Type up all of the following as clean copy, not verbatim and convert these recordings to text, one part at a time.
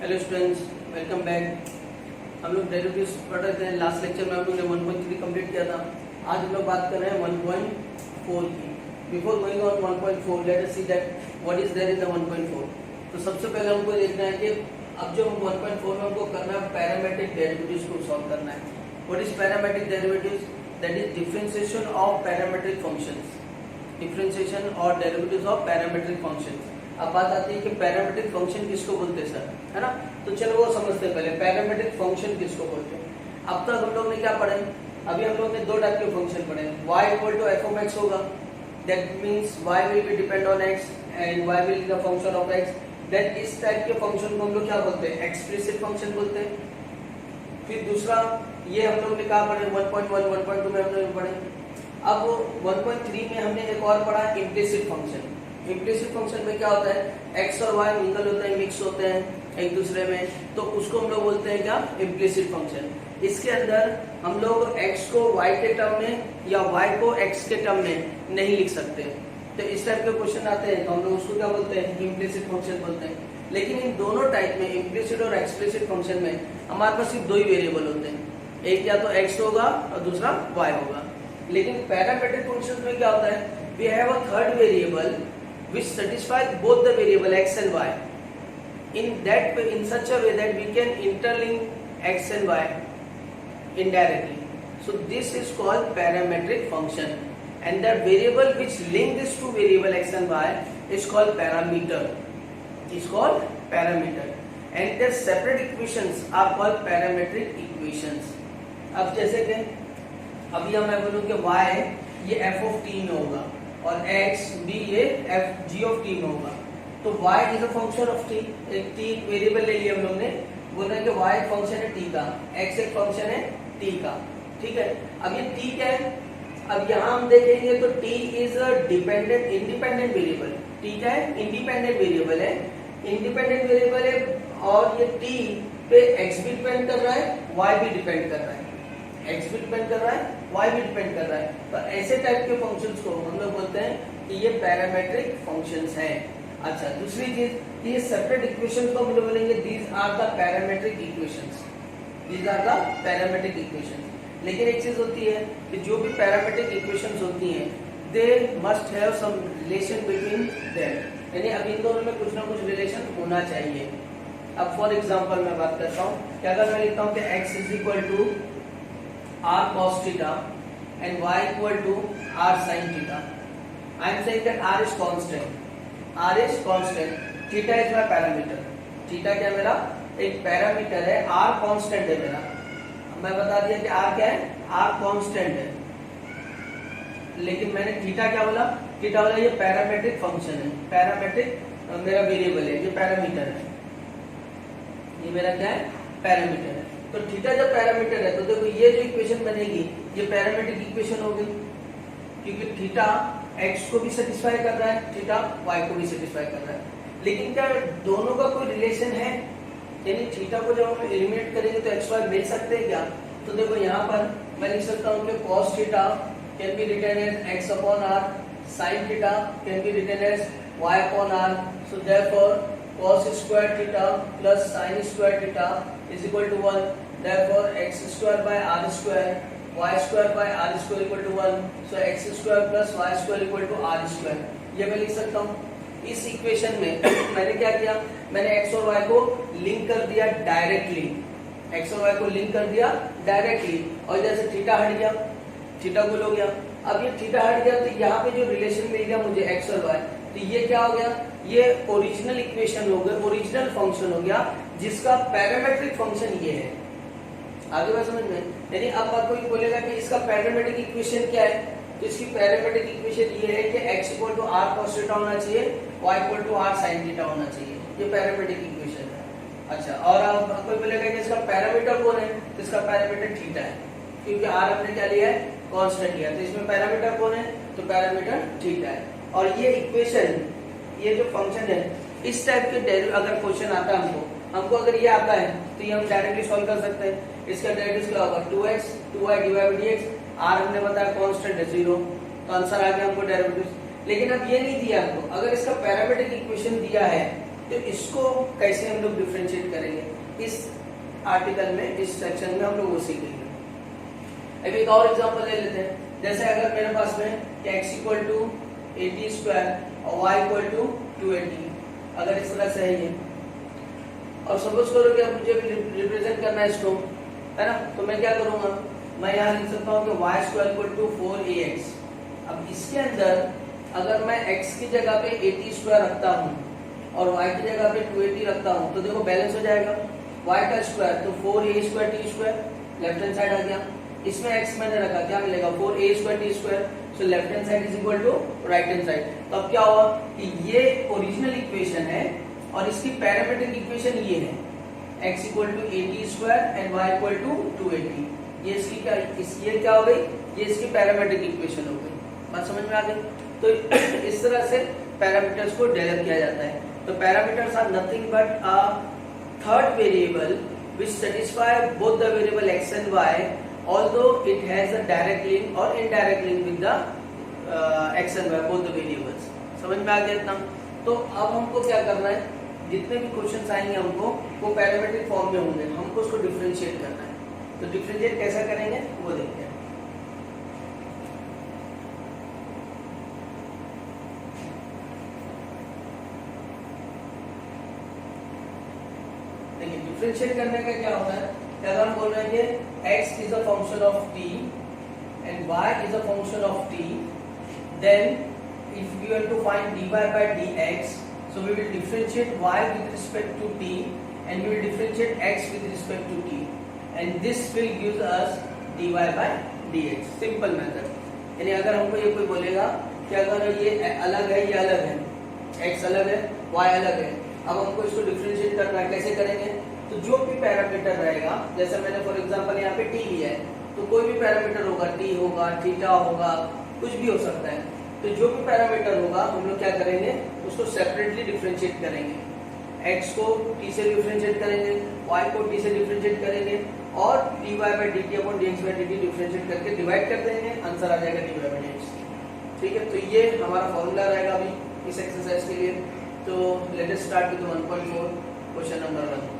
Hello students, welcome back. हम लोग derivatives पढ़ रहे थे। लास्ट लेक्चर में हम लोग ने 1.3 कंप्लीट किया था। आज हम लोग बात कर रहे हैं 1.4 की। Before going on 1.4 let us see that what is there in the 1.4। तो सबसे पहले हमको देखना है कि अब जो 1.4 में हमको करना है पैरामेट्रिक डेरिवेटिव्स को सॉल्व करना है। What is parametric derivatives? That is differentiation of parametric functions. Differentiation और डेरिवेटिव्स ऑफ पैरामेट्रिक फंक्शंस। अब बात आती है कि पैरामेट्रिक फंक्शन किसको बोलते हैं सर, है ना? तो चलो वो समझते हैं पहले पैरामेट्रिक फंक्शन किसको बोलते हैं। अब तक हम लोग ने क्या पढ़े? अभी हम लोग ने दो टाइप के फंक्शन पढ़े। y equal to f of x होगा, that means y will be depend on x and y will be the function of x। That इस टाइप के फंक्शन को हम लोग क्या बोलते हैं? एक्सप्लिसिट फंक्शन बोलते हैं। फिर दूसरा ये हम लोग ने कहा पढ़े 1.1 1.2 में हम लोग पढ़े। अब 1.3 में हमने एक और पढ़ा इम्प्लिसिट फंक्शन। इम्प्लिसिट फंक्शन में क्या होता है? x और y मिंगल होते हैं, मिक्स होते हैं एक दूसरे में, तो उसको हम लोग बोलते हैं क्या? Implicit function. इसके अंदर हम लोग x को y के टर्म में या y को x के टर्म में नहीं लिख सकते। तो इस टाइप के क्वेश्चन आते हैं तो हम लोग उसको क्या बोलते हैं? इम्प्लिसिट फंक्शन बोलते हैं। लेकिन इन दोनों टाइप में, इम्प्लिसिट और एक्सप्लिसिट फंक्शन में, हमारे पास सिर्फ दो ही वेरिएबल होते हैं, एक या तो x होगा और दूसरा y होगा। लेकिन पैरामेट्रिक फंक्शन में क्या होता है? We have a third variable which satisfies both the variable x and y in such a way that we can interlink x and y indirectly. So this is called parametric function, and the variable which link these two variable x and y is called parameter. Is called parameter, and their separate equations are called parametric equations. अब जैसे कि अभी मैं बोलूं कि y ये f of t में होगा और x भी ये f g of t में होगा, तो y is a function of t। एक t वेरिएबल ले लिया हम लोग ने, बोल रहे हैं कि y एक फंक्शन है t का, x एक फंक्शन है t का, ठीक है। अब ये t क्या है? अब यहाँ हम देखेंगे तो t is a dependent independent variable. t क्या है? इंडिपेंडेंट वेरिएबल है, इंडिपेंडेंट वेरिएबल है, और ये t पे x भी डिपेंड कर रहा है, y भी डिपेंड कर रहा है। x भी डिपेंड कर रहा है, y भी डिपेंड कर रहा है। तो ऐसे टाइप के फंक्शंस को हम लोग बोलते हैं कि ये पैरामेट्रिक फंक्शंस हैं। अच्छा, दूसरी चीज ये सेपरेट इक्वेशंस को हम लोग बोलेंगे these are the parametric equations. These are the parametric equations. लेकिन एक चीज होती है कि जो भी पैरामेट्रिक इक्वेशंस होती हैं they must have some relation between them, यानी अब इन दोनों में कुछ ना कुछ रिलेशन होना चाहिए। अब फॉर एग्जांपल मैं बात करता हूँ कि अगर मैं लिखता हूँ कि x is equal to r cos theta and y equal to r sin theta. I am saying that r is constant. R is constant. Theta is my parameter. Theta क्या मेरा एक पैरामीटर है, r constant है मेरा। मैं बता दिया कि r क्या है? r constant है। लेकिन मैंने थीटा क्या बोला? थीटा बोला ये पैरामेट्रिक फंक्शन है, पैरामेट्रिक मेरा वेरिएबल है, ये पैरामीटर है, ये मेरा क्या है? पैरामीटर है। तो थीटा जब पैरामीटर है तो देखो ये जो इक्वेशन बनेगी ये पैरामेट्रिक इक्वेशन होगी, क्योंकि थीटा x को भी सेटिस्फाई कर रहा है, थीटा y को भी सेटिस्फाई कर रहा है। लेकिन क्या दोनों का कोई रिलेशन है? यानी थीटा को जब हम एलिमिनेट करेंगे तो x y मिल सकते हैं क्या? तो देखो यहाँ पर मैं लिख सकता हूँ कि cos theta can be written as x upon r, sin theta can be written as y upon r। So therefore cos square theta plus sin square theta is equal to 1. Therefore x square by r square, y square by r square equal to 1. So x square plus y square equal to r square. ये मैं लिख सकता हूँ। इस equation में मैंने क्या किया? मैंने x और y को लिंक कर दिया डायरेक्टली, x और y को लिंक कर दिया डायरेक्टली, और जैसे थीटा हट गया, थीटा गुल हो गया। अब ये थीटा हट गया तो यहाँ पे जो रिलेशन मिल गया मुझे x और y, तो ये क्या हो गया? ये ओरिजिनल इक्वेशन हो गया, ओरिजिनल फंक्शन हो गया जिसका पैरामेट्रिक फंक्शन ये है। आगे बात समझ में? यानी अब कोई बोलेगा कि इसका पैरामेट्रिक इक्वेशन क्या है, तो इसकी पैरामेट्रिक इक्वेशन ये है कि x equal to r cos theta होना चाहिए, y equal to r sin theta होना चाहिए। ये पैरामेट्रिक इक्वेशन है। अच्छा, और अब कोई बोलेगा कि इसका पैरामीटर कौन है, तो इसका पैरामीटर थीटा है, क्योंकि r हमने क्या लिया है? कांस्टेंट लिया, तो इसमें पैरामीटर कौन है? तो पैरामीटर थीटा है। और ये इक्वेशन, ये जो फंक्शन है, इस टाइप के अगर क्वेश्चन आता है हमको अगर ये आता है तो ये हम डायरेक्टली सॉल्व कर सकते हैं। इसका डेरिवेटिव क्या होगा? 2x 2y divide by dx। r हमने बताया कांस्टेंट है 0, तो आंसर आ गया हमको डेरिवेटिव। लेकिन अब ये नहीं दिया हमको, अगर इसका पैरामेट्रिक इक्वेशन दिया है तो इसको कैसे हम लोग डिफरेंशिएट करेंगे, इस आर्टिकल में, इस सेक्शन में हम लोग वो सीखेंगे। अब एक और एग्जांपल ले लेते हैं। जैसे अगर मेरे पास में x इक्वल टू 80 स्क्वायर और y इक्वल टू 280, अगर इस तरह से है ये, और सपोज करो कि अब मुझे रिप्रेजेंट करना है इसको, है ना, तो मैं क्या करूंगा, मैं यहाँ लिख सकता हूँ कि y square equal to 4ax। अब इसके अंदर अगर मैं x की जगह पे 80 स्क्वायर रखता हूँ और y की जगह पे 280 रखता हूँ, तो देखो बैलेंस हो जाएगा। y का स्क्वायर तो 4a square t square, left hand side आ गया। इसमें x मैंने रखा, क्या मिलेगा, 4a square t square, so left hand side is equal to right hand side. तो अब क्या हुआ कि ये ओरिजिनल इक्वेशन है और इसकी पैरामीट्रिक इक्वेशन ये है, x equal to 80 square and y equal to 280। ये इसकी क्या, ये क्या हो गई, ये इसकी पैरामीट्रिक इक्वेशन हो गई। बात समझ में आ गई। तो इस तरह से पैरामीटर्स को डेवलप किया जाता है। तो parameters are nothing but a third variable which satisfy both the variable x and y, although it has a direct link or indirect link with the x and y, both the variables। समझ में आ गया इतना। तो अब हमको क्या करना है, जितने भी क्वेश्चंस आएंगे हमको वो पैरामीट्रिक फॉर्म में होंगे, हमको उसको डिफरेंशिएट करना है। तो डिफरेंशिएट कैसा करेंगे वो देखते हैं। देखिए डिफरेंशिएट करने का क्या होता है, अगर हम बोल रहे हैं कि x is a function of t and y is a function of t, then if we want to find dy by dx, so we will differentiate y with respect to t and we will differentiate x with respect to t, and this will give us dy by dx, simple method। यानी अगर हमको ये कोई बोलेगा कि अगर ये अलग है, ये अलग है, x अलग है, y अलग है, अब हमको इसको डिफरेंशिएट करना है, कैसे करेंगे, तो जो भी पैरामीटर रहेगा, जैसे मैंने फॉर एग्जांपल यहाँ पे t लिया है, तो कोई भी पैरामीटर होगा, t होगा, थीटा होगा, कुछ भी हो सकता है, तो जो भी पैरामीटर होगा हम लोग क्या करेंगे, उसको सेपरेटली डिफरेंशिएट करेंगे। x को t से डिफरेंशिएट करेंगे, y को t से डिफरेंशिएट करेंगे और dy by dt upon dx by dt differentiate करके डिवाइड कर देंगे, आंसर आ जाएगा dy by dx। ठीक है, तो ये हमारा फॉर्मूला रहेगा अभी इस एक्सरसाइज के लिए। तो let us start with 1.4 question number 1।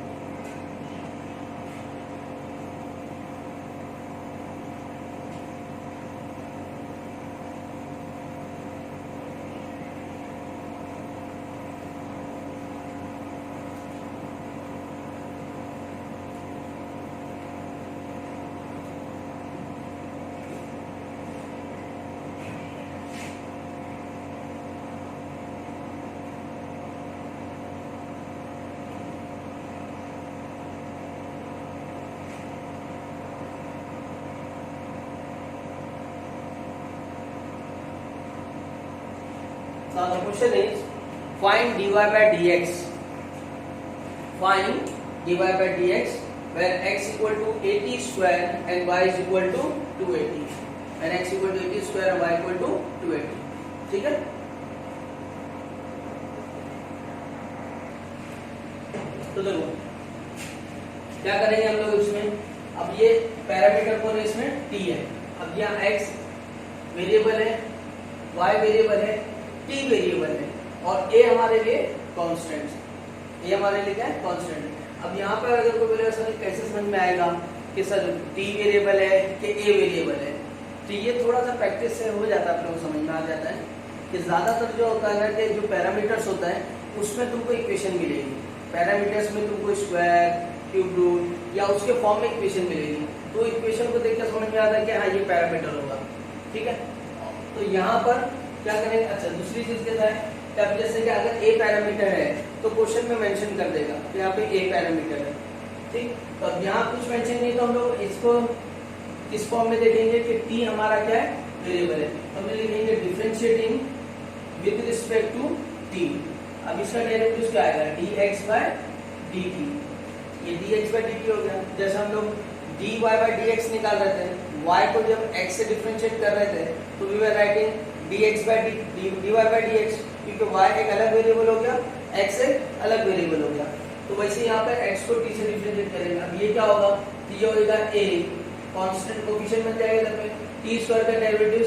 Now the question is find dy by dx. Find dy by dx where x equal to 80 square and y is equal to 280. And x equal to 80 square and y equal to 280. ठीक है? तो देखो क्या करेंगे हम लोग इसमें, अब ये पैरामीटर कौन है इसमें, t है। अब यहाँ x वेरिएबल है, y वेरिएबल है, t वेरिएबल है और a हमारे लिए कांस्टेंट है। a हमारे लिए क्या है, कांस्टेंट है। अब यहाँ पर अगर कोई बोलेगा सर कैसे समझ में आएगा कि सर t वेरिएबल है कि a वेरिएबल है, तो ये थोड़ा सा प्रैक्टिस से हो जाता है, आप लोगों को समझ में आ जाता है कि ज्यादातर जो होता है ना कि जो पैरामीटर्स होता है उसमें तुमको इक्वेशन मिलेगी, पैरामीटर्स में तुमको स्क्वायर, क्यूब रूट या उसके फॉर्म में इक्वेशन मिलेगी। तो इक्वेशन को देख के समझ में आता है कि हाँ ये पैरामीटर होगा। ठीक है, तो यहाँ पर क्या करेंगे, अच्छा दूसरी चीज क्या है, अब जैसे कि अगर a पैरामीटर है तो क्वेश्चन में मेंशन कर देगा कि यहाँ पे a पैरामीटर है। ठीक, तो अब यहाँ कुछ मेंशन नहीं, तो हम लोग इसको इस फॉर्म में देखेंगे कि t हमारा क्या है, वेरिएबल है, तो हम लिखेंगे differentiating with respect to t। अब इसका डेरिवेटिव क्या आएगा, dx by dt, ये dx by dt हो गया। जैसे हम लोग dy by dx निकाल रहे थे, y को जब x से डिफरेंशिएट कर रहे थे तो we were writing dx by dy by dx, क्योंकि y एक अलग वेरिएबल हो गया, x एक अलग वेरिएबल हो गया। तो वैसे यहाँ पर x को t से डिफरेंशिएट करेंगे। अब ये क्या होगा, ये होगा a, कांस्टेंट कोएफिशिएंट बन जाएगा इधर पे, t स्क्वायर का डेरिवेटिव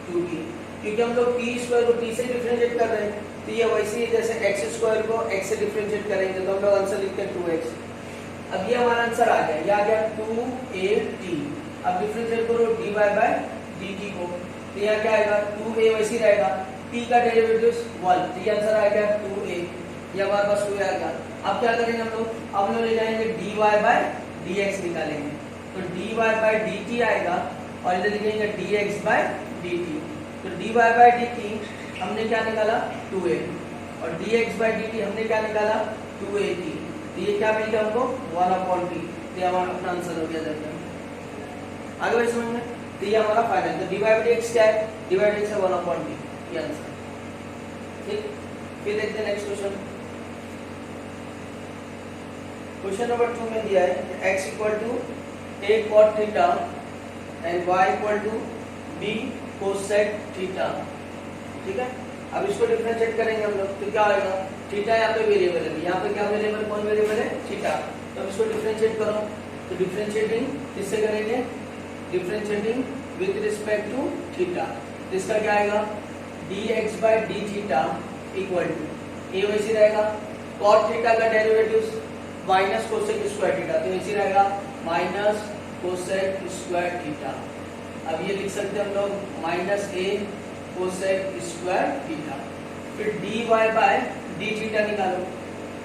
2t, क्योंकि हम लोग t स्क्वायर को t से डिफरेंशिएट कर रहे हैं, तो तो ये वैसे ही जैसे एक्स स्क्वायर को एक्स से डिफरेंशिएट करेंगे तो हम लोग आंसर लिखते हैं 2x। अब ये हमारा आंसर आ गया, ये आ गया 2at। अब डिफरेंशिएट करो dy बाय dt को, तो यहाँ क्या आएगा 2a वैसे ही रहेगा, t का डेरिवेटिव 1, तो ये आंसर आ गया 2a, ये हमारे पास 2a आ गया। अब क्या करेंगे हम लोग, अब हम लोग ले जाएंगे dy बाय dx निकालेंगे, तो dy बाय dt आएगा और इधर लिखेंगे dx बाय dt। तो dy बाय dt हमने क्या निकाला 2a और dx बाय dt हमने क्या निकाला 2at, तो ये क्या मिल गया हमको 1/t, तो हमारा अपना आंसर हो गया। जब आगे बढ़े समझ में, तो ये हमारा फाइनल, तो dy बाय dx क्या है, dy बाय dx है 1/t, ये आंसर। ठीक, फिर देखते हैं नेक्स्ट क्वेश्चन। क्वेश्चन नंबर 2 में दिया है x = a cot theta and y = b cosec theta. ठीक है, अब इसको डिफरेंशिएट करेंगे हम लोग, तो क्या आएगा, थीटा यहाँ पे वेरिएबल है, यहाँ पे क्या वेरिएबल, कौन वेरिएबल है, थीटा। तो अब इसको डिफरेंशिएट करो, तो डिफरेंशिएटिंग किससे करेंगे, differentiating with respect to theta, तो इसका क्या आएगा dx by d theta equal to a वैसे रहेगा, cot थीटा का derivative minus cosec square theta, तो वैसे रहेगा माइनस कोसेक स्क्वायर थीटा। अब ये लिख सकते हैं हम लोग minus a cosec square theta. फिर dy बाय d थीटा निकालो,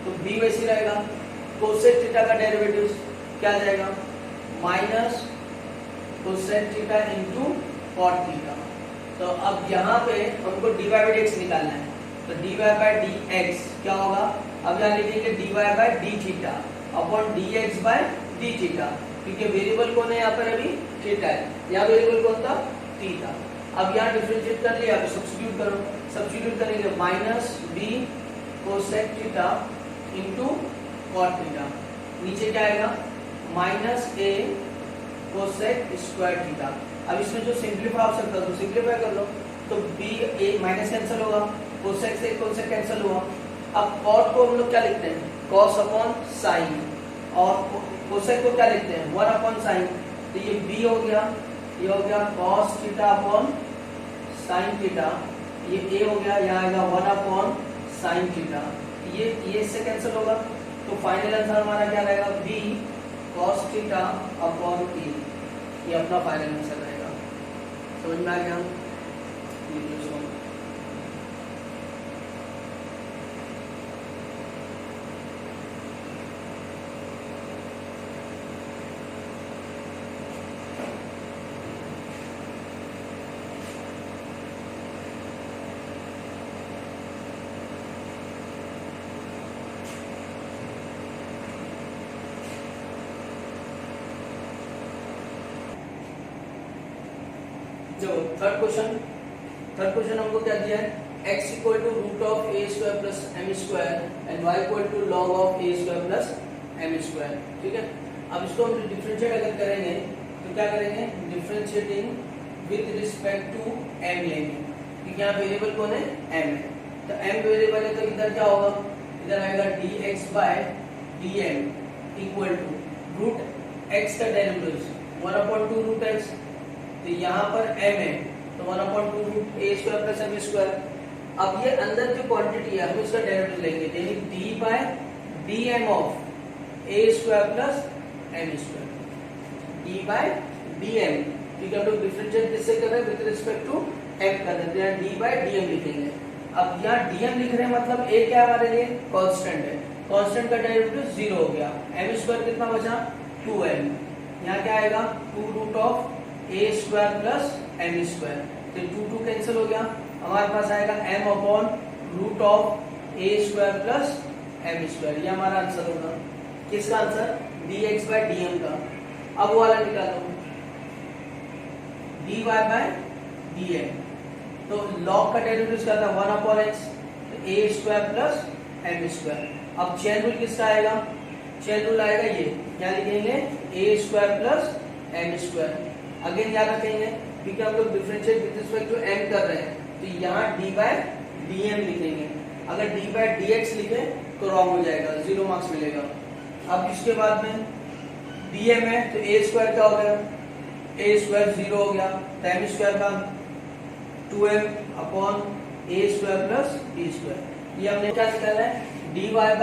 तो b वैसे रहेगा, कोसेक थीटा का डेरिवेटिव क्या जाएगा minus cosec theta into cot theta. तो अब यहाँ पे हमको dy बाय dx निकालना है, तो dy बाय dx क्या होगा, अब यहाँ लिखेंगे dy by d theta upon dx by d theta, क्योंकि वेरिएबल कौन है यहाँ पर अभी थीटा है, यहाँ वेरिएबल कौन था थीटा। अब यहाँ डिफरेंशिएट कर लिया, अब सब्स्टिट्यूट करो, सब्स्टिट्यूट करेंगे minus b cosec theta into cot theta, नीचे क्या आएगा minus a cosec square theta. अब इसमें जो सिंपलीफाई हो सकता है तो सिंपलीफाई कर लो, तो b a माइनस कैंसिल होगा, कोसेक से कोसेक कैंसिल हुआ। अब कॉट को हम लोग क्या लिखते हैं कॉस अपॉन साइन, और कोसेक को क्या लिखते हैं 1 अपॉन साइन, तो ये b हो गया, ये हो गया cos theta upon sine theta, ये a हो गया, यहाँ आएगा 1 अपॉन साइन थीटा, ये इससे कैंसिल होगा, तो फाइनल आंसर हमारा क्या रहेगा b cos theta upon a, ये अपना फाइनल आंसर रहेगा। समझ में आ गया, चलो थर्ड क्वेश्चन हमको क्या दिया है, x equal to root of A square plus M square and y equal to log of A square plus M square. ठीक है, अब इसको हम डिफरेंशिएट अगर करेंगे तो क्या करेंगे, differentiating with respect to m लेंगे, क्योंकि यहाँ वेरिएबल कौन है m है, तो m वेरिएबल है, तो इधर क्या होगा, इधर आएगा dx by dm equal to root x का डेरिवेटिव 1/2 रूट x, तो यहाँ पर m है तो 1/2 root a square plus m square. अब ये अंदर जो क्वांटिटी है हम इसका डेरिवेटिव लेंगे, यानी d by dm of a square plus m square, d by dm, क्योंकि हम लोग डिफरेंशिएट किससे कर रहे हैं विद रिस्पेक्ट टू m कर रहे हैं, तो यहाँ d बाय dm लिखेंगे। अब यहाँ dm लिख रहे हैं मतलब a क्या हमारे लिए कांस्टेंट है, कांस्टेंट का डेरिवेटिव 0 हो गया, m स्क्वायर कितना बचा 2m, यहाँ क्या आएगा 2 root of a square plus m square, तो 2 कैंसिल हो गया, हमारे पास आएगा m upon root of a square plus m square, ये हमारा आंसर होगा। किसका आंसर, dx बाय dm का। अब वो वाला निकालो dy बाय dm, तो log का डेरिवेटिव क्या था 1 अपॉन x, तो a square plus m square. अब चेन रूल किसका आएगा, चेन रूल आएगा ये, क्या लिखेंगे a square plus m square, again याद रखेंगे क्योंकि हम लोग differentiate with respect to m कर रहे हैं, तो यहाँ d बाय dm लिखेंगे, अगर d बाय dx लिखे तो रॉन्ग हो जाएगा, 0 मार्क्स मिलेगा। अब इसके बाद में dm है तो a स्क्वायर क्या हो गया, a स्क्वायर 0 हो गया, तो m स्क्वायर का 2m upon a square plus b square, ये हमने क्या निकालना है, dy बाय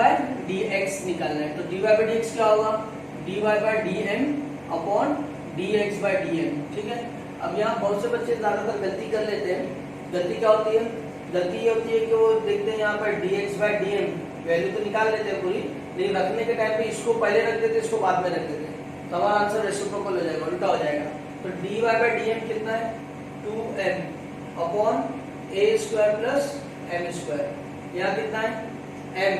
dx निकालना है। तो dy बाय dx क्या होगा, dy by dm upon dx by dm, ठीक है। अब यहाँ बहुत से बच्चे ज्यादातर गलती कर लेते हैं। गलती क्या होती है, गलती ये होती है कि वो देखते हैं यहाँ पर dx बाय dm वैल्यू तो निकाल लेते हैं पूरी, लेकिन रखने के टाइम पे इसको पहले रख देते, इसको बाद में रख देते, तो हमारा आंसर रेसिप्रोकल हो जाएगा, उल्टा हो जाएगा। तो dy बाय dm कितना है, 2m upon a square plus m square. यहाँ कितना है, m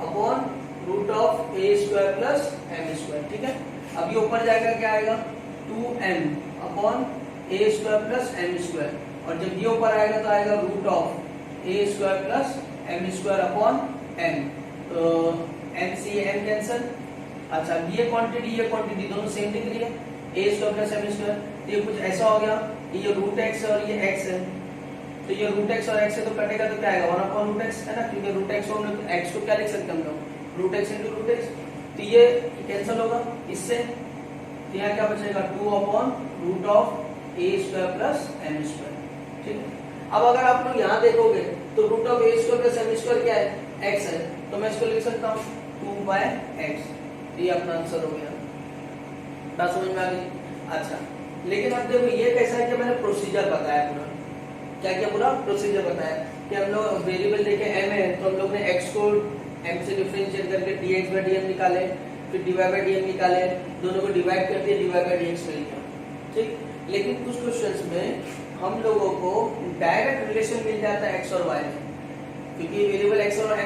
upon root of a square plus m square, ठीक है। अब ये ऊपर जाएगा, क्या आएगा, 2m upon a square plus m square, और जब ये ऊपर आएगा तो आएगा root of a square plus m square upon m। तो m से m कैंसिल। अच्छा, ये क्वांटिटी दोनों सेम दिख रही है, a square plus m square. ये कुछ ऐसा हो गया, ये रूट x है और ये x है, तो ये रूट x और x से तो कटेगा, तो क्या आएगा, 1 अपॉन रूट x है ना, क्योंकि रूट x और x को क्या लिख सकते हैं हम लोग, root x into root x। तो ये कैंसिल होगा इससे, तो यहाँ क्या बचेगा, 2 upon root of a square plus m square, ठीक है। अब अगर आप लोग यहाँ देखोगे तो root of a square plus m square क्या है, x है, तो मैं इसको लिख सकता हूँ 2 बाय x। ये अपना आंसर हो गया, बात समझ में आ गई। अच्छा, लेकिन अब देखो ये कैसा है कि मैंने प्रोसीजर बताया पूरा, क्या क्या पूरा प्रोसीजर बताया कि हम लोग वेरिएबल देखे m है, तो हम लोग ने x को m से डिफरेंशिएट करके dx बाय dm निकाले, फिर dy बाय dm निकाले, दोनों को डिवाइड कर दिया, dy बाय dx मिल गया, ठीक। लेकिन कुछ क्वेश्चंस में हम लोगों को डायरेक्ट रिलेशन मिल जाता है x और y में, क्योंकि वेरिएबल x और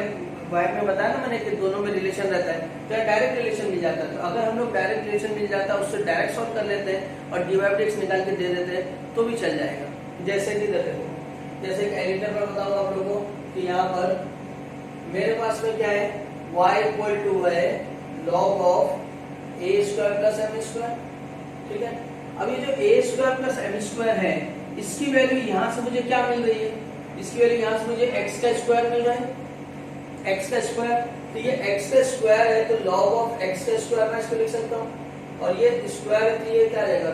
y में बताया ना मैंने कि दोनों में रिलेशन रहता है, तो डायरेक्ट रिलेशन मिल जाता है। तो अगर हम लोग डायरेक्ट रिलेशन मिल जाता है उससे डायरेक्ट सॉल्व कर लेते हैं और dy बाय dx निकाल के दे देते हैं तो भी चल जाएगा। जैसे कि देखो, जैसे कि एडिटर पर बताऊंगा आप लोगों को कि यहाँ पर मेरे पास में क्या है, y इक्वल टू है log of a square plus m square, ठीक है। अब ये जो a square plus m square है, इसकी वैल्यू यहाँ से मुझे क्या मिल रही है, इसकी वैल्यू यहाँ से मुझे x का स्क्वायर मिल रहा है, x का स्क्वायर। तो ये x का स्क्वायर है, तो log ऑफ x का स्क्वायर मैं इसको लिख सकता हूँ, और ये स्क्वायर है तो ये क्या रहेगा,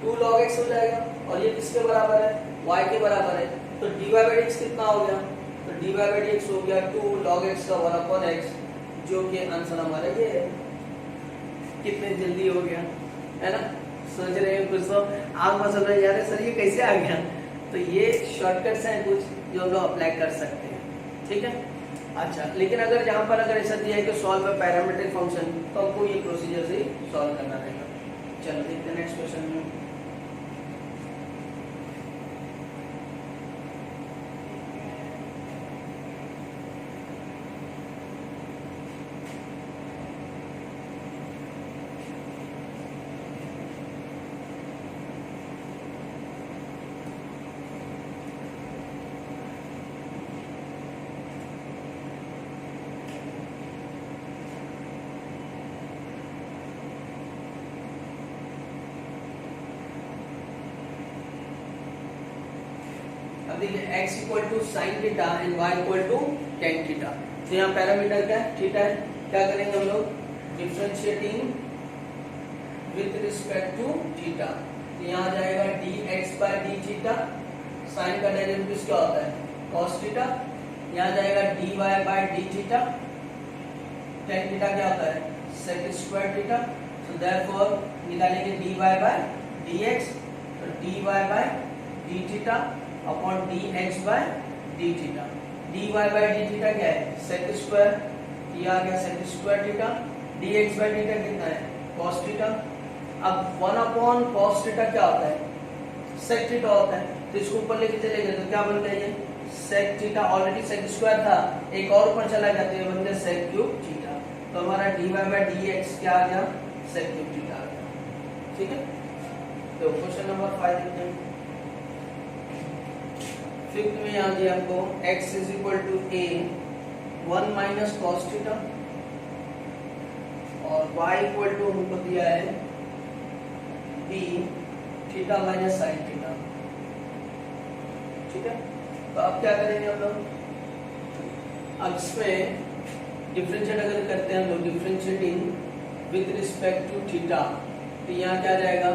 2 log x हो जाएगा, और ये किसके बराबर है, y के बराबर है। तो dy बाय dx कितना हो गया, तो dy बाय dx हो गया 2 log x का 1 अपॉन x, जो कि आंसर हमारा ये है। कितने जल्दी हो गया, है ना। सोच रहे हैं कुछ तो आप मसल रहे यार सर ये कैसे आ गया, तो ये शॉर्टकट्स हैं कुछ जो हम लोग अप्लाई कर सकते हैं, ठीक है। अच्छा, लेकिन अगर जहाँ पर अगर ऐसा दिया है कि सॉल्व बाय पैरामीट्रिक फंक्शन, तो आपको ये प्रोसीजर से सॉल्व करना रहेगा। चलो देखते हैं नेक्स्ट क्वेश्चन में। अब देखिए x equal to sine theta and y equal to tan theta. तो यहाँ पैरामीटर क्या है, थीटा है। क्या करेंगे हम लोग, differentiating with respect to theta. तो यहाँ जाएगा dx by d theta, sine का डेरिवेटिव क्या होता है, cos थीटा। यहाँ जाएगा dy by d theta, tan theta क्या होता है, sec square theta. So therefore निकालेंगे dy बाय dx, तो dy by d theta upon dx by d theta. dy by d theta क्या है, sec स्क्वायर, ये आ गया sec square theta. dx by theta कितना है, cos थीटा। अब 1 अपॉन cos थीटा क्या होता है, sec थीटा होता है। तो इसको ऊपर लेके चले गए तो क्या बन गया, ये sec theta already sec square था, एक और ऊपर चला गया तो ये बन गया sec क्यूब थीटा। तो हमारा dy बाय dx क्या आ गया, sec क्यूब थीटा आ गया, ठीक है। तो क्वेश्चन नंबर 5 देखते हैं। फिफ्थ में यहाँ दिया हमको x is equal to a 1 minus cos theta, और y इक्वल टू हमको दिया है b theta minus sine theta, ठीक है। तो अब क्या करेंगे हम लोग, अब इसमें डिफरेंशिएट अगर करते हैं हम लोग, differentiating with respect to theta, तो यहाँ क्या जाएगा,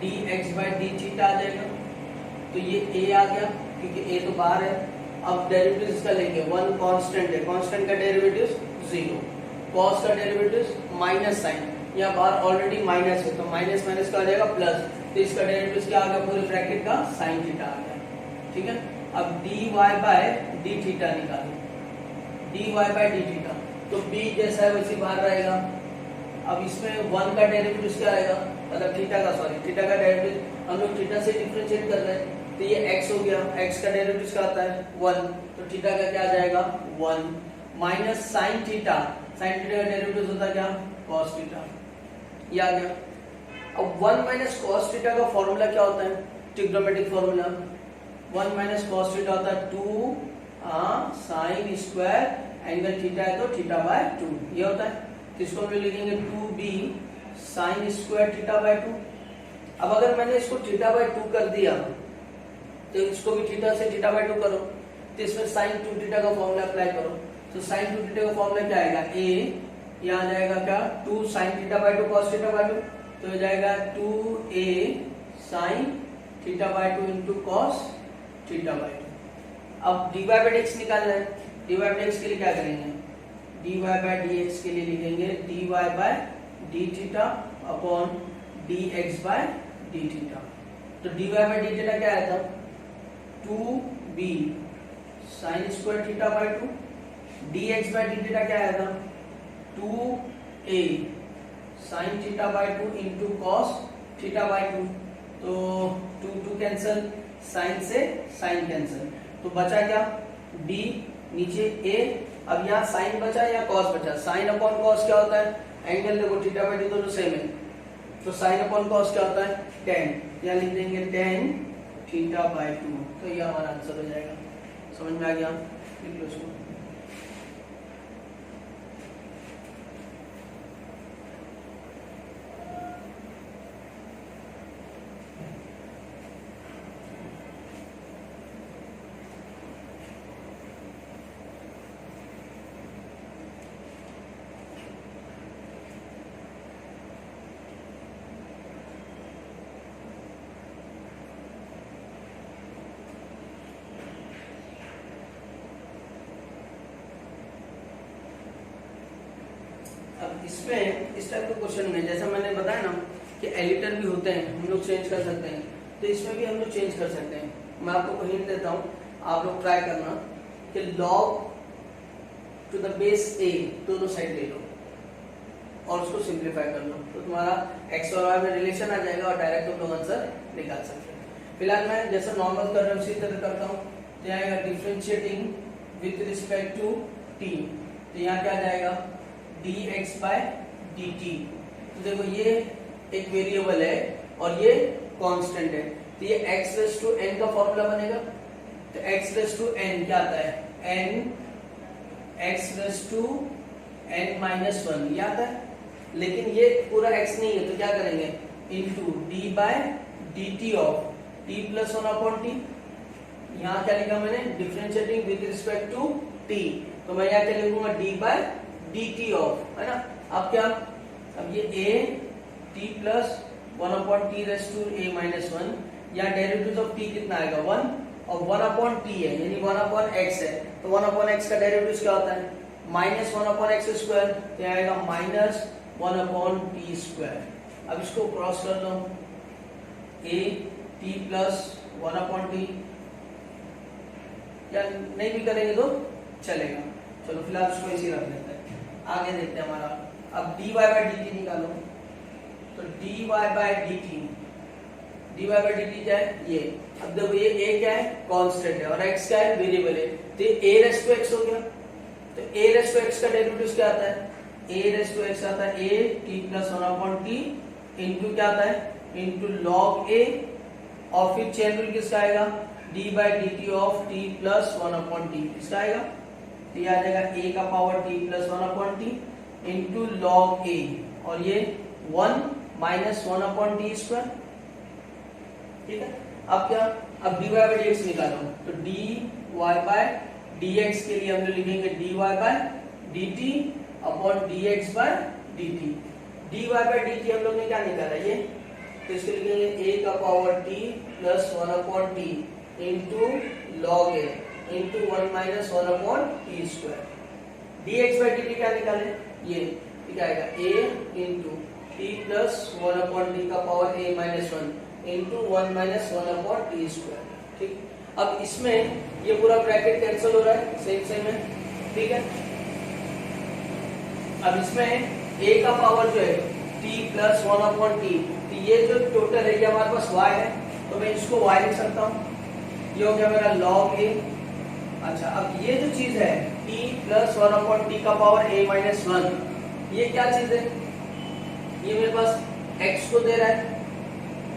dx बाय d थीटा आ जाएगा। तो ये a आ गया क्योंकि a तो बाहर है, अब डेरिवेटिव इसका लेंगे, वन कांस्टेंट है, कांस्टेंट का डेरिवेटिव 0, कॉस का डेरिवेटिव माइनस साइन, यहाँ बाहर ऑलरेडी माइनस है तो माइनस माइनस का आ जाएगा प्लस, तो इसका डेरिवेटिव क्या आ गया, पूरे ब्रैकेट का साइन थीटा आ गया, ठीक है। अब dy बाय डी थीटा निकालो, dy बाय डी थीटा, तो b जैसा है वैसे बाहर रहेगा। अब इसमें 1 का डेरिवेटिव क्या आएगा, मतलब थीटा का, सॉरी थीटा का डेरिवेटिव हम लोग थीटा से डिफरेंशिएट कर रहे हैं, तो ये x हो गया, x का डेरिवेटिव क्या आता है 1, तो थीटा का क्या आ जाएगा 1 minus sine theta, sine theta का डेरिवेटिव होता है क्या, cos थीटा, ये आ गया। अब 1 माइनस cos थीटा का फॉर्मूला क्या होता है, trigonometric formula, 1 minus cos theta होता है 2 साइन स्क्वायर एंगल थीटा है तो थीटा बाय 2, ये होता है। तो इसको हम लिखेंगे 2b sine square theta by 2। अब अगर मैंने इसको थीटा बाय 2 कर दिया तो इसको भी थीटा से थीटा बाय 2 करो, तो इसमें साइन 2 थीटा का फॉर्मूला अप्लाई करो, तो साइन 2 थीटा का फॉर्मूला क्या आएगा, a यहाँ आ जाएगा क्या 2 sign theta by 2 cos theta by 2, तो हो जाएगा 2a sine theta by 2 into cos theta by 2। अब dy बाय dx निकालना है, dy बाय dx के लिए क्या करेंगे, dy बाय dx के लिए लिखेंगे dy by d theta upon dx by d theta, तो dy बाय d थीटा क्या आया था 2b sine square theta by 2, dx by d theta क्या आया था 2a sine theta by 2 into cos theta by 2, तो 2 कैंसिल, साइन से sine cancel, तो बचा क्या d नीचे a, अब यहाँ साइन बचा या cos बचा, साइन अपॉन cos क्या होता है, एंगल देखो थीटा बाय 2 दोनों सेम है, तो साइन अपॉन cos क्या होता है tan, यहाँ लिख देंगे tan थीटा बाय 2, तो ये हमारा आंसर हो जाएगा। समझ में आ गया, लिख लो इसको। अब इसमें इस टाइप के क्वेश्चन में जैसा मैंने बताया ना कि एडिटर भी होते हैं, हम लोग चेंज कर सकते हैं, तो इसमें भी हम लोग चेंज कर सकते हैं। मैं आपको हिंट देता हूँ, आप लोग ट्राई करना कि log to the base a दोनों साइड ले लो और उसको सिंप्लीफाई कर लो, तो तुम्हारा x और y में रिलेशन आ जाएगा और डायरेक्ट तुम लोग आंसर निकाल सकते हैं। फिलहाल मैं जैसा नॉर्मल कर रहा हूँ उसी तरह करता हूँ, तो यहाँ आएगा differentiating with respect to t, तो यहाँ क्या जाएगा dx बाय dt, तो देखो ये एक वेरिएबल है और ये कांस्टेंट है, तो ये x रेज़ टू n का फॉर्मूला बनेगा, तो x रेज़ टू n क्या आता है n x raise to n minus 1 ये आता है, लेकिन ये पूरा x नहीं है तो क्या करेंगे into d by dt of t plus 1 upon t, यहाँ क्या लिखा मैंने differentiating with respect to t, तो मैं यहाँ क्या लिखूंगा d बाय dt ऑफ, है ना। अब क्या, अब ये a t plus 1 upon t raise to a minus 1, यहाँ डेरिवेटिव ऑफ t कितना आएगा 1 और 1 अपॉन t है यानी 1 अपॉन x है, तो 1 अपॉन x का डेरिवेटिव क्या होता है माइनस 1 अपॉन x स्क्वायर, तो यहाँ आएगा माइनस 1 अपॉन t स्क्वायर। अब इसको क्रॉस कर लो, a t plus 1 upon t, या नहीं भी करेंगे तो चलेगा, चलो फिलहाल उसको इसी रख लेते हैं। आगे देखते हैं हमारा, अब dy बाय dt निकालो, तो dy बाय dt क्या है ये, अब देखो ये a क्या है कांस्टेंट है और x क्या है वेरिएबल है, तो a रेज़ टू x हो गया, तो a रेज़ टू x का डेरिवेटिव क्या आता है a रेज़ टू x आता है a t plus 1 upon t into क्या आता है इनटू log a, और फिर चेन रूल किसका आएगा d by dt of t plus 1 upon t, इसका आएगा, तो ये आ जाएगा a का power t plus 1 upon t into log a, और ये 1 माइनस 1 अपॉन टी स्क्वायर, ठीक है। अब क्या, अब dy बाय dx निकालो, तो dy बाय dx के लिए हम लोग लिखेंगे dy by dt upon dx by dt, dy by dt हम लोग ने क्या निकाला ये, तो इसको लिखेंगे a का power t plus 1 upon t into log a, into 1 minus 1 upon t square. dx by dt क्या निकाले, ये क्या आएगा a into t plus 1 upon t का power a minus 1 into 1 minus 1 upon t square. ठीक, अब इसमें ये पूरा ब्रैकेट कैंसिल हो रहा है, सेम है, ठीक है। अब इसमें a का पावर जो है t प्लस 1 अपॉन टी, तो ये जो टोटल है ये हमारे पास y है, तो मैं इसको y लिख सकता हूँ, ये हो गया मेरा log a। अच्छा, अब ये जो चीज है t प्लस 1 अपॉन टी का पावर a माइनस 1, ये क्या चीज है, ये मेरे पास x को दे रहा है,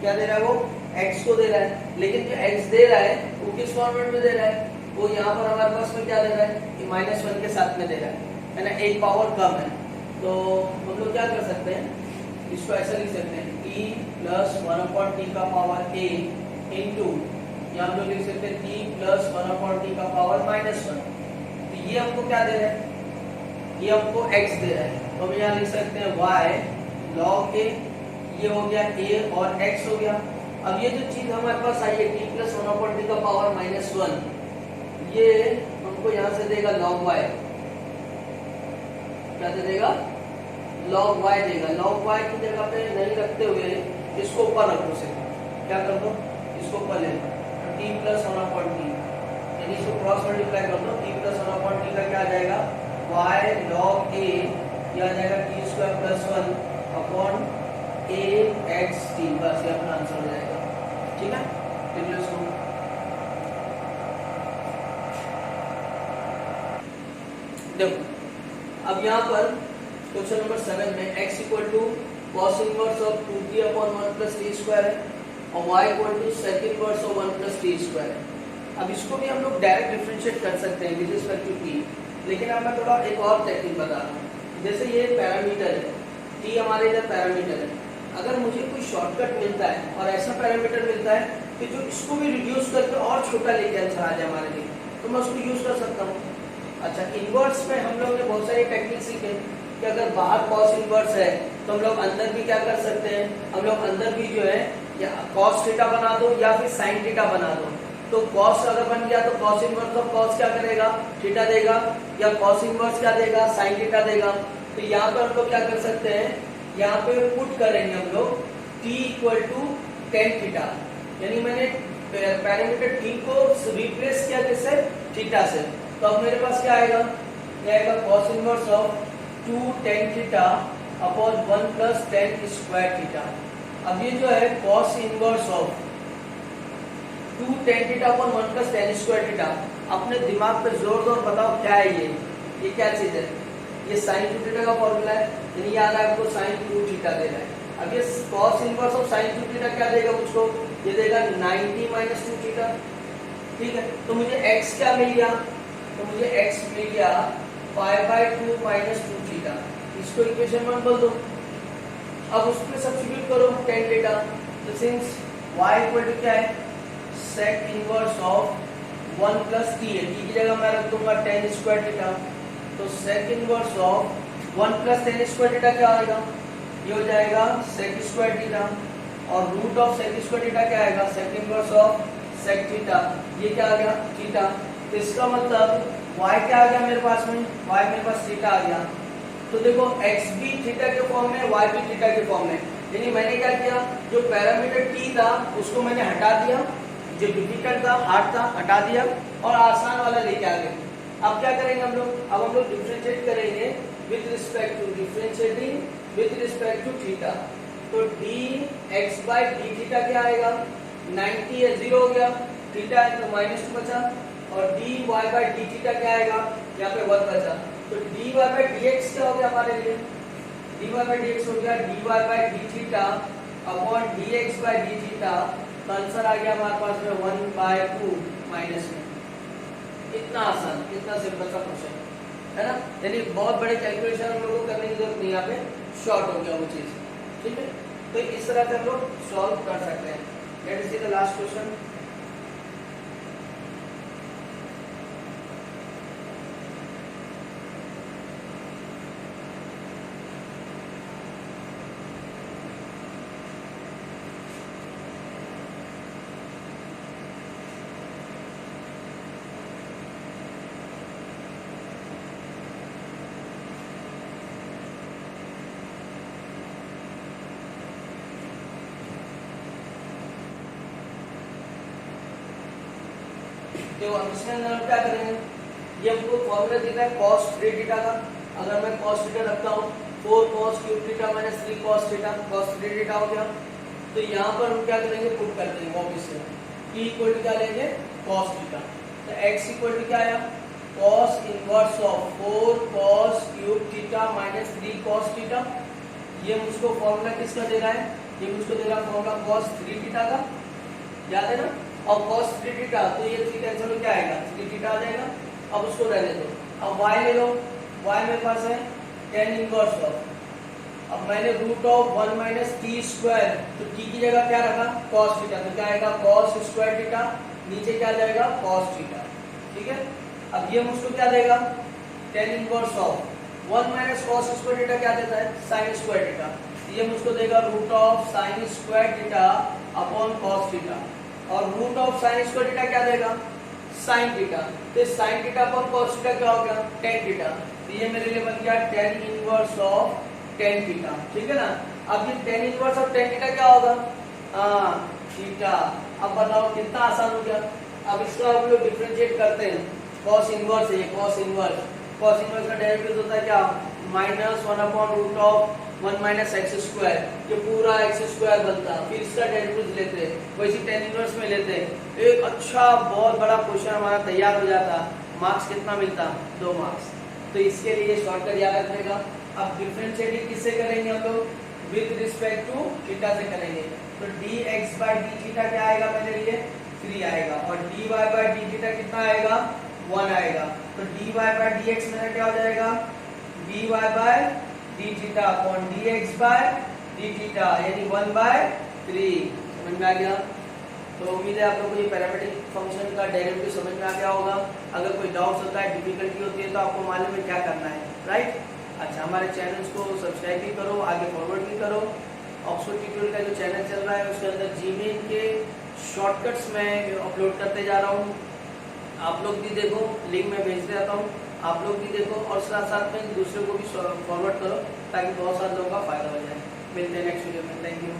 क्या दे रहा है वो x को दे रहा है, लेकिन जो x दे रहा है वो किस फॉर्मेट में दे रहा है, वो यहाँ पर हमारे पास में क्या दे रहा है, माइनस 1 के साथ में दे रहा है ना, एक पावर कम है। तो हम लोग क्या कर सकते हैं, इसको ऐसा लिख सकते हैं t प्लस 1 अपॉन टी का पावर a इंटू, यहाँ हम लोग लिख सकते हैं t प्लस 1 अपॉन टी का पावर माइनस 1। तो ये हमको क्या दे रहा है, ये हमको x दे रहा है, तो हम यहाँ लिख सकते हैं y log a, ये हो गया a और x हो गया। अब ये जो चीज हमारे पास आई है t प्लस 1 अपॉन टी का पावर माइनस 1, ये हमको यहाँ से देगा log y, क्या दे देगा, log y देगा। log y की जगह पे नहीं रखते हुए इसको ऊपर रखो, से क्या कर दो, इसको ऊपर ले लो, t प्लस 1 अपॉन टी, यानी इसको क्रॉस मल्टीप्लाई कर दो, t प्लस 1 अपॉन टी का क्या आ जाएगा y log a, ये आ जाएगा t square plus 1 upon a x t, बस ये अपना आंसर हो जाएगा। ठीक है, देखो अब यहाँ पर क्वेश्चन नंबर 7 में x equal to cos inverse of 2t upon 1 plus T square है और y equal to sec inverse of 1 plus T square है। अब इसको भी हम लोग डायरेक्ट डिफरेंशिएट कर सकते हैं विद रिस्पेक्ट टू t, लेकिन अब मैं थोड़ा एक और टेक्निक बता रहा हूँ। जैसे ये पैरामीटर है, t हमारे इधर पैरामीटर है, अगर मुझे कोई शॉर्टकट मिलता है और ऐसा पैरामीटर मिलता है कि जो इसको भी रिड्यूस करके और छोटा लेके आंसर आ जाए हमारे लिए, तो मैं उसको यूज कर सकता हूँ। अच्छा, इनवर्स में हम लोग ने बहुत सारी टेक्निक सीखे कि अगर बाहर कॉस इनवर्स है तो हम लोग अंदर भी क्या कर सकते हैं, हम लोग अंदर भी जो है या कॉस थीटा बना दो या फिर साइन थीटा बना दो। तो कॉस अगर बन गया तो कॉस इनवर्स ऑफ कॉस क्या करेगा, थीटा देगा, या कॉस इनवर्स क्या देगा, साइन थीटा देगा। तो यहाँ पर हम लोग क्या कर सकते हैं, यहाँ पे पुट करेंगे हम लोग t equal to tan theta, यानी मैंने पैरामीटर t को रिप्लेस किया किससे, थीटा से। तो अब मेरे पास क्या आएगा, ये आएगा cos inverse of 2 tan theta upon 1 plus tan square theta. अब ये जो है cos inverse of 2 tan theta upon 1 plus tan square theta, अपने दिमाग पे जोर जोर बताओ क्या है ये क्या चीज है, ये sin 2 थीटा का फॉर्मूला है, यानी याद है आपको sin 2 थीटा दे रहा है। अब ये cos inverse of sin 2 theta क्या देगा मुझको, ये देगा 90 माइनस 2 थीटा। ठीक है, तो मुझे x क्या मिल गया, तो मुझे x मिल गया 5/2 माइनस 2 थीटा, इसको इक्वेशन 1 बोल दो। अब उसमें सब्स्टिट्यूट करो tan थीटा, तो सिंस y इक्वल टू क्या है, sec inverse of 1 plus t है, t की जगह मैं रख दूंगा tan स्क्वायर थीटा, तो sec inverse of 1 plus tan square theta क्या आएगा, ये हो जाएगा sec स्क्वायर थीटा, और root of sec square theta क्या आएगा, sec inverse of sec theta, ये क्या आ गया थीटा। तो इसका मतलब y क्या आ गया मेरे पास में, y मेरे पास थीटा आ गया। तो देखो x भी थीटा के फॉर्म में, y भी थीटा के फॉर्म में, यानी मैंने क्या किया, जो पैरामीटर t था उसको मैंने हटा दिया, जो डिफिकल्ट था हार्ड था हटा दिया और आसान वाला लेके आ गए। अब क्या करेंगे हम लोग, अब हम लोग डिफरेंशिएट करेंगे with respect to, differentiating with respect to theta. तो dx बाई डी थीटा क्या आएगा, 90 है, 0 हो गया, थीटा है तो -2 बचा, और dy बाई डी थीटा क्या आएगा, यहाँ पे 1 बचा। तो dy बाई dx क्या हो गया हमारे लिए, dy बाई dx हो गया dy by D theta upon dx by D theta, तो आंसर आ गया हमारे पास में 1/2 माइनस में। इतना आसान, इतना सिंपल सा क्वेश्चन है ना, यानी बहुत बड़े कैलकुलेशन हम लोगों को करने की जरूरत नहीं, यहाँ पे शॉर्ट हो गया वो चीज। ठीक है, तो इस तरह से हम लोग सॉल्व कर सकते हैं। Late us see the last question. तो हम इसके अंदर हम क्या करेंगे, ये हमको फॉर्मूला दिखा है cos 3 थीटा का। अगर मैं cos थीटा रखता हूँ 4 cos cube theta minus 3 cos theta, cos 3 theta हो गया। तो यहाँ पर हम क्या करेंगे, पुट कर देंगे वापस से t इक्वल टू क्या लेंगे cos थीटा। तो x इक्वल टू क्या आया, cos inverse of 4 cos cube theta minus 3 cos theta. ये मुझको फॉर्मूला किसका दे रहा है, ये मुझको दे रहा है फॉर्मूला cos 3 थीटा का, याद है ना। और cos 3 थीटा तो ये 3 कैंसिल हो क्या आएगा, 3 थीटा आ जाएगा। अब उसको रहने दो। अब y ले लो, y मेरे पास है tan इनवर्स ऑफ, अब मैंने root of 1 minus T square, तो t की जगह क्या रखा cos थीटा, तो क्या आएगा cos स्क्वायर थीटा, नीचे क्या जाएगा cos थीटा, ठीक है। अब ये मुझको क्या देगा, tan inverse of 1 minus cos square theta क्या देता है sin स्क्वायर थीटा, ये मुझको देगा root of sin square theta upon cos theta, और root of sin square theta क्या देगा sin थीटा, तो sin theta upon cos theta क्या हो गया tan थीटा, तो ये मेरे लिए बन गया tan inverse of tan theta, ठीक है ना। अब ये tan inverse of tan theta क्या होगा, थीटा। अब बताओ कितना आसान हो गया। अब इसका हम लोग डिफरेंशिएट करते हैं, cos इनवर्स है ये, cos इनवर्स का डेरिवेटिव होता है क्या, minus 1 upon root of 1 minus X square, ये पूरा एक्स स्क्वायर बनता है, फिर इसका डेरिवेटिव लेते हैं, वैसे tan इनवर्स में लेते हैं। एक अच्छा बहुत बड़ा क्वेश्चन हमारा तैयार हो जाता, मार्क्स कितना मिलता, 2 मार्क्स। तो इसके लिए शॉर्टकट याद रखने का। अब डिफरेंशिएट किससे करेंगे हम लोग, विद रिस्पेक्ट टू थीटा से करेंगे। तो dx बाय डी थीटा क्या आएगा मेरे लिए 3 आएगा, और dy बाय डी थीटा कितना आएगा 1 आएगा। तो dy बाय dx मेरा क्या हो जाएगा, dy by D theta upon dx by D theta, यानी 1/3। समझ में आ गया। तो उम्मीद है आप लोगों को ये पैरामीट्रिक फंक्शन का डेरिवेटिव समझ में आ गया होगा। अगर कोई डाउट होता है, डिफिकल्टी होती है, तो आपको मालूम है क्या करना है, राइट। अच्छा, हमारे चैनल्स को सब्सक्राइब भी करो, आगे फॉरवर्ड भी करो। ऑक्सफोर्ड ट्यूटोरियल का जो चैनल चल रहा है उसके अंदर जीमेल के शॉर्टकट्स मैं अपलोड करते जा रहा हूँ, आप लोग भी देखो, लिंक मैं भेज देता हूँ, आप लोग भी देखो, और साथ साथ में दूसरे को भी फॉरवर्ड करो ताकि बहुत सारे लोगों का फायदा हो जाए। मिलते हैं नेक्स्ट वीडियो में, थैंक यू।